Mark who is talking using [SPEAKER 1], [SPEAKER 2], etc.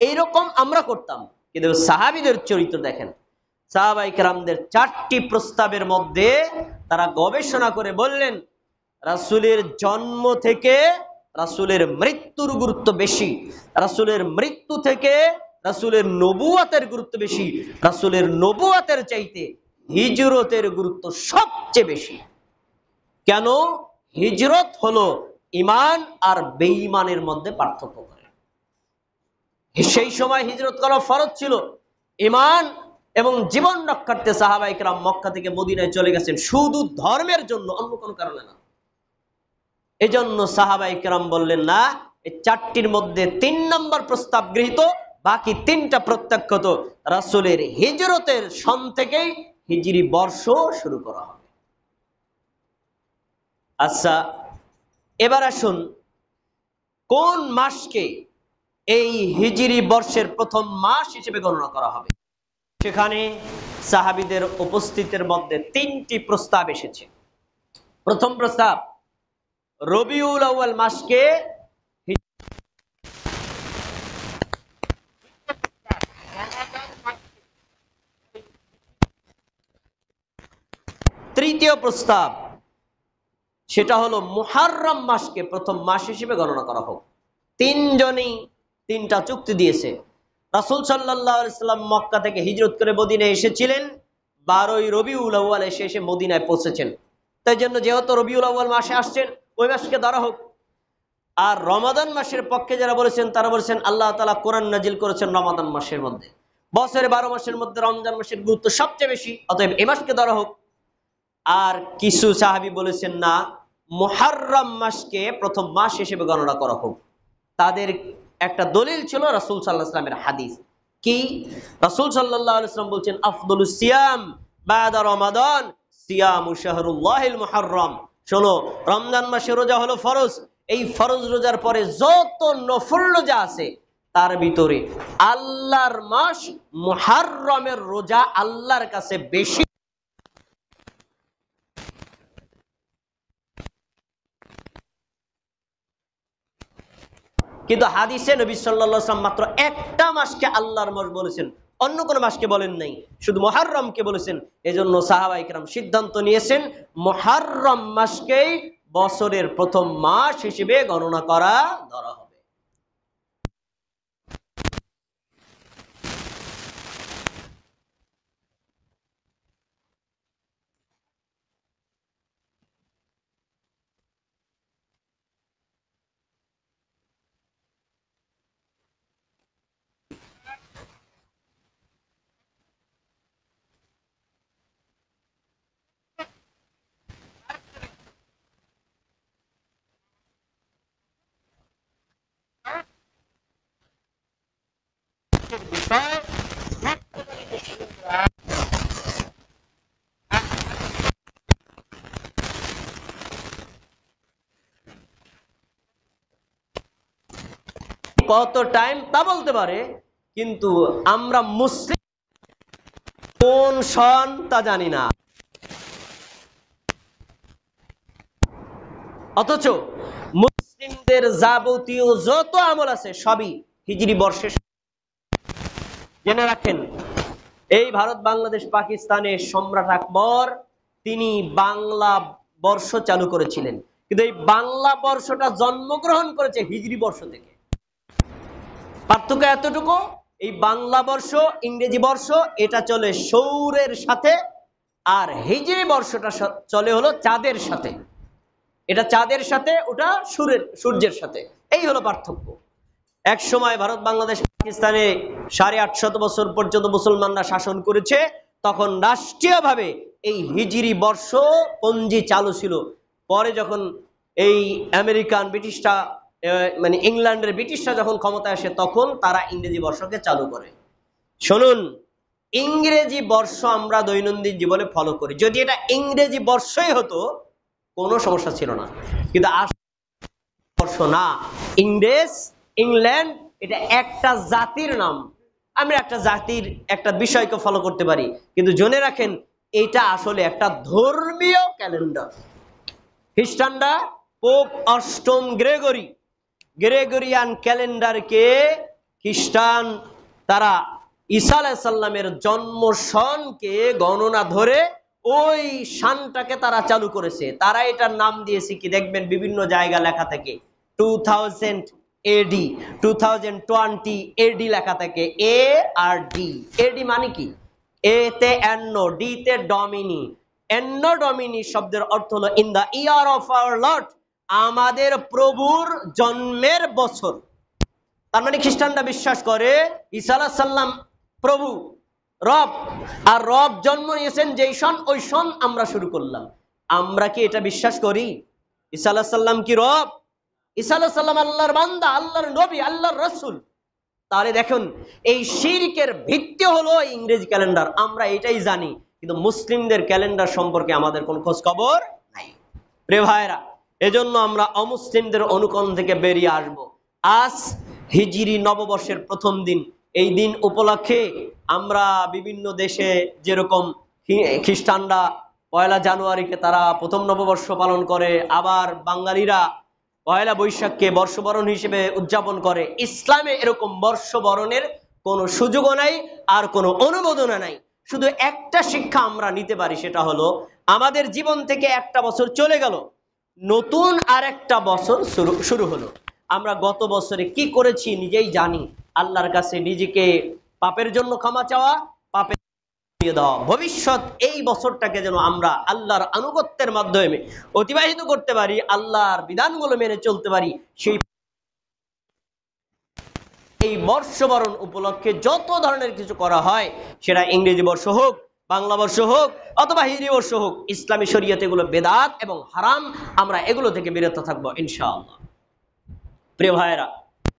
[SPEAKER 1] এইরকম আমরা করতাম। কিন্তু সাহাবীদের চরিত্র দেখেন, সাহাবায়ে কেরামদের 4টি প্রস্তাবের মধ্যে তারা গবেষণা করে বললেন রাসূলের জন্ম থেকে রাসূলের মৃত্যুর গুরুত্ব বেশি, রাসূলের মৃত্যু থেকে রাসূলের নবুয়তের গুরুত্ব বেশি, রাসূলের নবুয়তের চাইতে হিজরতের গুরুত্ব সবচেয়ে বেশি। কেন? হিজরত হলো ঈমান আর বেঈমানের মধ্যে পার্থক্য করে। সেই সময় হিজরত করা ফরজ ছিল। ঈমান এবং জীবন রক্ষার্থে সাহাবায়ে কেরাম মক্কা থেকে মদিনায় চলে গেছেন শুধু ধর্মের জন্য, অন্য কোনো কারণে না। এজন্য সাহাবায়ে কেরাম বললেন না, এই 4টির মধ্যে 3 নম্বর প্রস্তাব গৃহীত, বাকি 3টা প্রত্যাখ্যাত। রাসূলের হিজরতের সন থেকেই হিজরি বর্ষ শুরু করা হবে। আচ্ছা, এবার আসুন কোন মাসকে এই হিজরি বর্ষের প্রথম মাস হিসেবে গণনা করা হবে। সেখানে সাহাবীদের উপস্থিতির মধ্যে 3টি প্রস্তাব এসেছে। প্রথম প্রস্তাব, রবিউল আউয়াল মাসকে তৃতীয় প্রস্তাব, সেটা হলো মুহররম মাসকে প্রথম মাস হিসেবে গণনা করা হোক। 3 জনই 3টা চুক্তি দিয়েছে। রাসূল সাল্লাল্লাহু আলাইহি সাল্লাম মক্কা থেকে হিজরত করে মদিনায় এসেছিলেন 12ই রবিউল আউয়াল এসে মদিনায় পৌঁছেছেন। তাই জন্য যেহেতু রবিউল আউয়াল মাসে আসছেন, ওই মাসকে ধরা হোক। আর রমাদান মাসের পক্ষে যারা বলেছেন তারা বলেছেন আল্লাহ তাআলা কোরআন নাজিল করেছেন রমাদান মাসের মধ্যে, বছরে 12 মাসের মধ্যে রমজান মাসের গুরুত্ব সবচেয়ে বেশি, অতএব এই মাসকে ধরা হোক। আর কিছু সাহাবী বলেছেন না, মুহররম মাসকে প্রথম মাস হিসেবে গণনা করা হোক। তাদের একটা দলিল ছিল রাসূল সাল্লাল্লাহু আলাইহি ওয়াসাল্লামের হাদিস। কি? রাসূল সাল্লাল্লাহু আলাইহি ওয়াসাল্লাম বলছেন আফদলুস সিয়াম বাদা রমাদান সিয়ামু শাহরুল্লাহিল মুহররম। শোনো, রমজান মাসে রোজা হলো ফরজ, এই ফরজ রোজার পরে যত নফল রোজা আছে তার ভিতরে আল্লাহর মাস মুহররমের রোজা আল্লাহর কাছে বেশি। কিন্তু হাদিসে নবী সাল্লাল্লাহু আলাইহি ওয়াসাল্লাম মাত্র একটা মাসকে আল্লাহর মাস বলেছেন, অন্য কোনো মাসকে বলেন নাই, শুধু মুহররমকে বলেছেন। এজন্য সাহাবায়ে কেরাম সিদ্ধান্ত নিয়েছেন মুহররম মাসকেই বছরের প্রথম মাস হিসেবে গণনা করা ধরা হবে। কত টাইম তা বলতে পারে, কিন্তু আমরা মুসলিম কোন সন তা জানি না। অথচ মুসলিমদের যাবতীয় যত আমল আছে সবই হিজরি বর্ষে। জেনে রাখেন, এই ভারত বাংলাদেশ পাকিস্তানে সম্রাট আকবর তিনি বাংলা বর্ষ চালু করেছিলেন, কিন্তু এই বাংলা বর্ষটা জন্মগ্রহণ করেছে হিজরি বর্ষ থেকে। পার্থক্য এতটুকু, এই বাংলা বর্ষ ইংরেজি বর্ষ এটা চলে সৌরের সাথে, আর হিজরি বর্ষটা চলে হলো চাঁদের সাথে। এটা চাঁদের সাথে, ওটা সূর্যের সাথে, এই হলো পার্থক্য। এক সময় ভারত বাংলাদেশ পাকিস্তানে 850 বছর পর্যন্ত মুসলমানরা শাসন করেছে, তখন রাষ্ট্রীয়ভাবে এই হিজরি বর্ষ পঞ্জি চালু ছিল। পরে যখন এই আমেরিকান ব্রিটিশরা মানে ইংল্যান্ডের ব্রিটিশরা যখন ক্ষমতায় আসে তখন তারা ইংরেজি বর্ষকে চালু করে। শুনুন, ইংরেজি বর্ষ আমরা দৈনন্দিন জীবনে ফলো করি, যদি এটা ইংরেজি বর্ষই হতো কোনো সমস্যা ছিল না, কিন্তু বর্ষ না, ইংরেজ ইংল্যান্ড এটা একটা জাতির নাম। আমরা একটা জাতির একটা বিষয়কে ফলো করতে পারি, কিন্তু জেনে রাখেন এটা আসলে একটা ধর্মীয় ক্যালেন্ডার। খ্রিস্টানরা পোপ অষ্টম গ্রেগরিয়ান ক্যালেন্ডারকে খ্রিস্টান তারা ঈসা আলাইহিস সালামের জন্ম সনকে গণনা ধরে ওই শানটাকে তারা চালু করেছে। তারা এটার নাম দিয়েছে কি দেখবেন বিভিন্ন জায়গা লেখা থাকে 2000 এডি, 2020 এডি লেখা থাকে, এ আর ডি। এডি মানে কি? এ তে অ্যান্নো, ডি তে ডমিনি। অ্যান্নো ডমিনি শব্দের অর্থ হলো in the year of our lord, আমাদের প্রভুর জন্মের বছর। তার মানে খ্রিস্টানরা বিশ্বাস করে ঈসা আলাইহিস সালাম প্রভু, রব, আর রব জন্ম নিয়েছেন যেই সন, ওই সন আমরা শুরু করলাম। আমরা কি এটা বিশ্বাস করি? ঈসা আলাইহিস সালাম কি রব? ঈসা আলাইহিস সালাম আল্লাহর বান্দা, আল্লাহর নবী, আল্লাহর রাসূল। তাহলে দেখুন এই শিরকের ভিত্তি হলো ইংরেজি ক্যালেন্ডার, আমরা এটাই জানি, কিন্তু মুসলিমদের ক্যালেন্ডার সম্পর্কে আমাদের কোনো খোঁজ খবর নাই। প্রিয় ভাইরা, এজন্য আমরা অমুসলিমদের অনুকরণ থেকে বেরিয়ে আসব। আজ হিজরি নববর্ষের প্রথম দিন, এই দিন উপলক্ষে আমরা বিভিন্ন দেশে যেরকম খ্রিস্টানরা 1 জানুয়ারিকে তারা প্রথম নববর্ষ পালন করে, আবার বাঙালিরা 1 বৈশাখকে বর্ষবরণ হিসেবে উদযাপন করে। ইসলামে এরকম বর্ষবরণের কোনো সুযোগও নাই, আর কোনো অনুমোদনও নাই। শুধু একটা শিক্ষা আমরা নিতে পারি, সেটা হলো আমাদের জীবন থেকে একটা বছর চলে গেল, নতুন আর একটা বছর শুরু হলো। আমরা গত বছরে কি করেছি নিজেই জানি। আল্লাহর কাছে নিজেকে পাপের জন্য ক্ষমা চাওয়া, পাপের দিয়ে দেওয়া। ভবিষ্যৎ এই বছরটাকে যেন আমরা আল্লাহর আনুগত্যের মাধ্যমে অতিবাহিত করতে পারি, আল্লাহর বিধানগুলো মেনে চলতে পারি। এই বর্ষবরণ উপলক্ষে যত ধরনের কিছু করা হয়, সেটা ইংরেজি বর্ষ হোক, বাংলা বর্ষ হোক, অথবা হিজরি বর্ষ হোক, ইসলামী শরীয়তে এগুলো বেদাত এবং হারাম। আমরা এগুলো থেকে বিরত থাকবো ইনশাআল্লাহ। প্রিয় ভাইয়েরা,